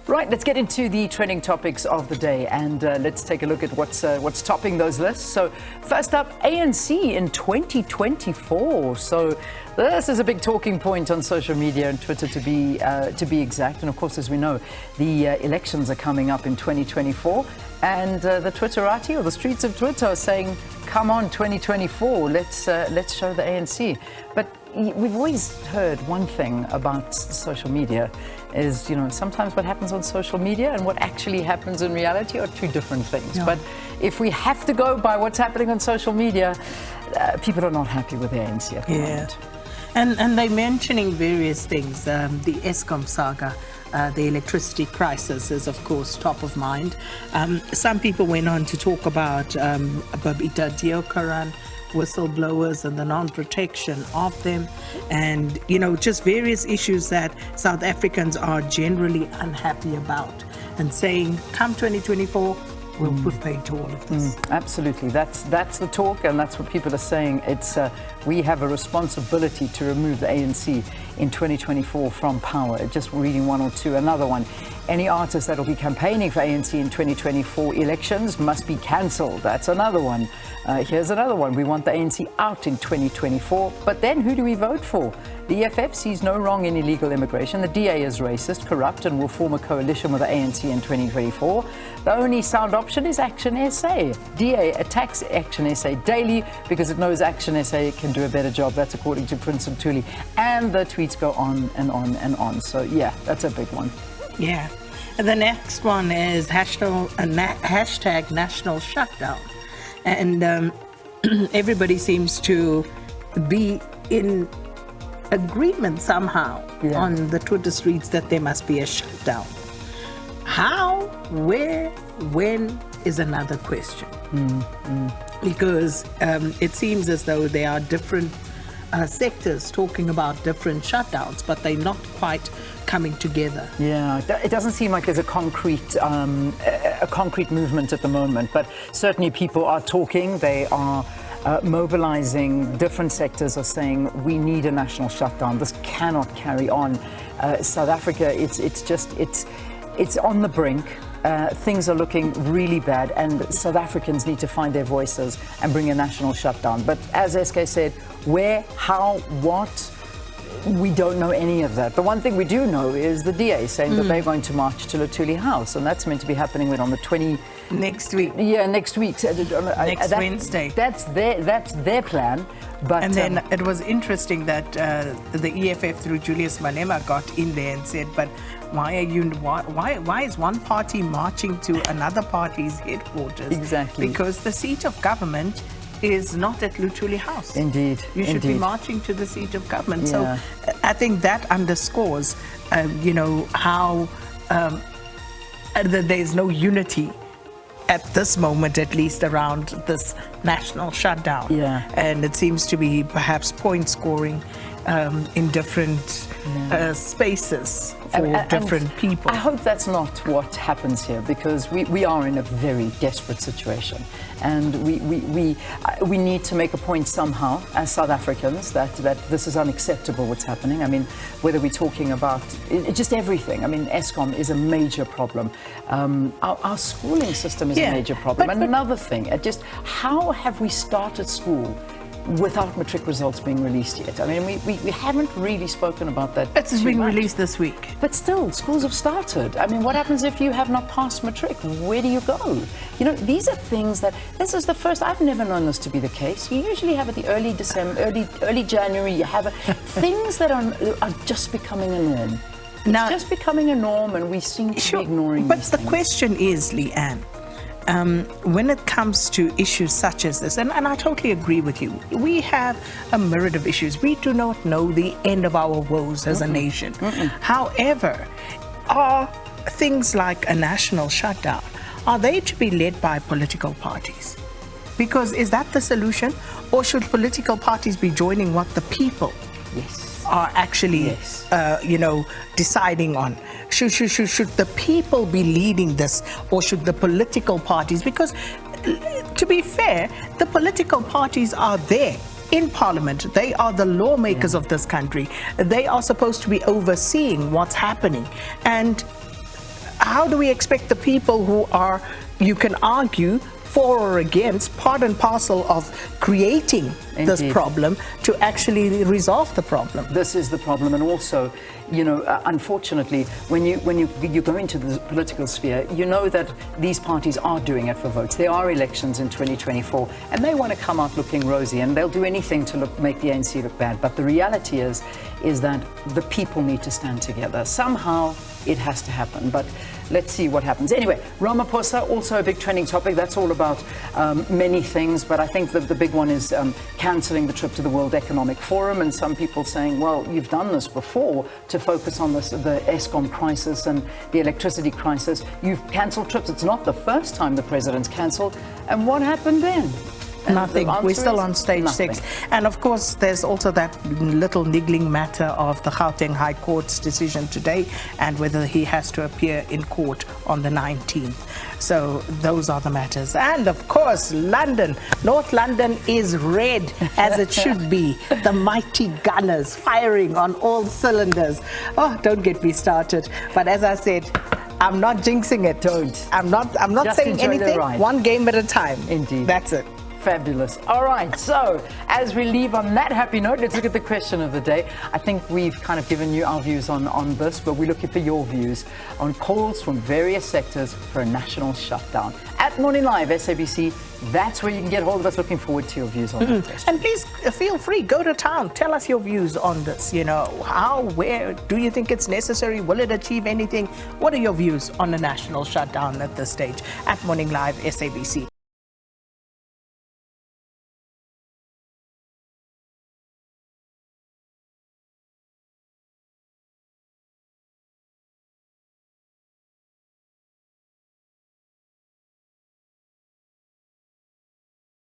Right, let's get into the trending topics of the day, and let's take a look at what's topping those lists. So first up, ANC in 2024. So this is a big talking point on social media and Twitter to be exact. And of course, as we know, the elections are coming up in 2024, and the Twitterati, or the streets of Twitter, are saying, "Come on, 2024, let's show the ANC." But we've always heard one thing about social media is, sometimes what happens on social media and what actually happens in reality are two different things. Yeah. But if we have to go by what's happening on social media, people are not happy with the ANC at the moment. And they're mentioning various things. The Eskom saga, the electricity crisis is, of course, top of mind. Some people went on to talk about Babita Deokaran, whistleblowers and the non-protection of them, and just various issues that South Africans are generally unhappy about, and saying come 2024 we'll put paid to all of this. Absolutely, that's the talk, and that's what people are saying. It's we have a responsibility to remove the ANC in 2024 from power. Just reading one or two. Another one: any artist that will be campaigning for ANC in 2024 elections must be cancelled. That's another one. Here's another one: we want the ANC out in 2024, but then who do we vote for? The EFF sees no wrong in illegal immigration. The DA is racist, corrupt, and will form a coalition with the ANC in 2024. The only sound option is Action SA. DA attacks Action SA daily because it knows Action SA can do a better job. That's according to Prince Mtuli. And the tweets go on and on and on. So yeah, that's a big one. Yeah. And the next one is hashtag national shutdown. And everybody seems to be in agreement somehow on the Twitter streets that there must be a shutdown. How, where, when is another question. Because it seems as though there are different sectors talking about different shutdowns, but they're not quite coming together. Yeah, it doesn't seem like there's a concrete movement at the moment, but certainly people are talking. They are mobilizing. Different sectors are saying we need a national shutdown. This cannot carry on. South Africa, it's on the brink. Things are looking really bad, and South Africans need to find their voices and bring a national shutdown. But as SK said, where, how, what, we don't know any of that. The one thing we do know is the DA saying that they're going to march to Luthuli House, and that's meant to be happening on the 20... Next week. Yeah, next week. Next Wednesday. That's their plan. But and then it was interesting that the EFF through Julius Malema got in there and said, but why is one party marching to another party's headquarters? Exactly. Because the seat of government is not at Luthuli House. Indeed. You should be marching to the seat of government. Yeah. So I think that underscores, how there's no unity at this moment, at least, around this national shutdown. Yeah. And it seems to be perhaps point scoring in different spaces for different people. I hope that's not what happens here, because we are in a very desperate situation, and we need to make a point somehow as South Africans that this is unacceptable what's happening. I mean, whether we're talking about just everything. I mean, Eskom is a major problem. Our schooling system is a major problem. And another thing, just how have we started school without matric results being released yet? I mean, we haven't really spoken about that. It's being released this week. But still, schools have started. I mean, what happens if you have not passed matric? Where do you go? These are things this is the first, I've never known this to be the case. You usually have at the early December, early January, you have things that are just becoming a norm. It's just becoming a norm, and we seem to be ignoring these things. But the question is, Leanne, when it comes to issues such as this, and I totally agree with you, we have a myriad of issues. We do not know the end of our woes as a nation. However, are things like a national shutdown, are they to be led by political parties? Because is that the solution? Or should political parties be joining what the people are actually, deciding on? Should the people be leading this, or should the political parties? Because, to be fair, the political parties are there in Parliament. They are the lawmakers of this country. They are supposed to be overseeing what's happening. And how do we expect the people who are, you can argue, for or against, part and parcel of creating this problem, to actually resolve the problem? This is the problem. And also, you know, unfortunately, when you go into the political sphere, you know that these parties are doing it for votes. There are elections in 2024, and they want to come out looking rosy, and they'll do anything to make the ANC look bad. But the reality is that the people need to stand together. Somehow it has to happen. But let's see what happens. Anyway, Ramaphosa, also a big trending topic. That's all about many things, but I think the big one is cancelling the trip to the World Economic Forum, and some people saying, well, you've done this before to focus on the Eskom crisis and the electricity crisis. You've cancelled trips. It's not the first time the president's cancelled. And what happened then? Nothing. We're still on stage nothing. 6. And of course, there's also that little niggling matter of the Gauteng High Court's decision today, and whether he has to appear in court on the 19th. So those are the matters. And of course, London, North London is red, as it should be. The mighty Gunners firing on all cylinders. Oh, don't get me started. But as I said, I'm not jinxing it. Don't. I'm not Just saying anything. One game at a time. Indeed. That's it. Fabulous. All right, so as we leave on that happy note, let's look at the question of the day. I think we've kind of given you our views on this, but we're looking for your views on calls from various sectors for a national shutdown. At Morning Live, SABC, that's where you can get hold of us. Looking forward to your views on that question. And please feel free, go to town. Tell us your views on this. You know, how, where, do you think it's necessary? Will it achieve anything? What are your views on a national shutdown at this stage? At Morning Live, SABC.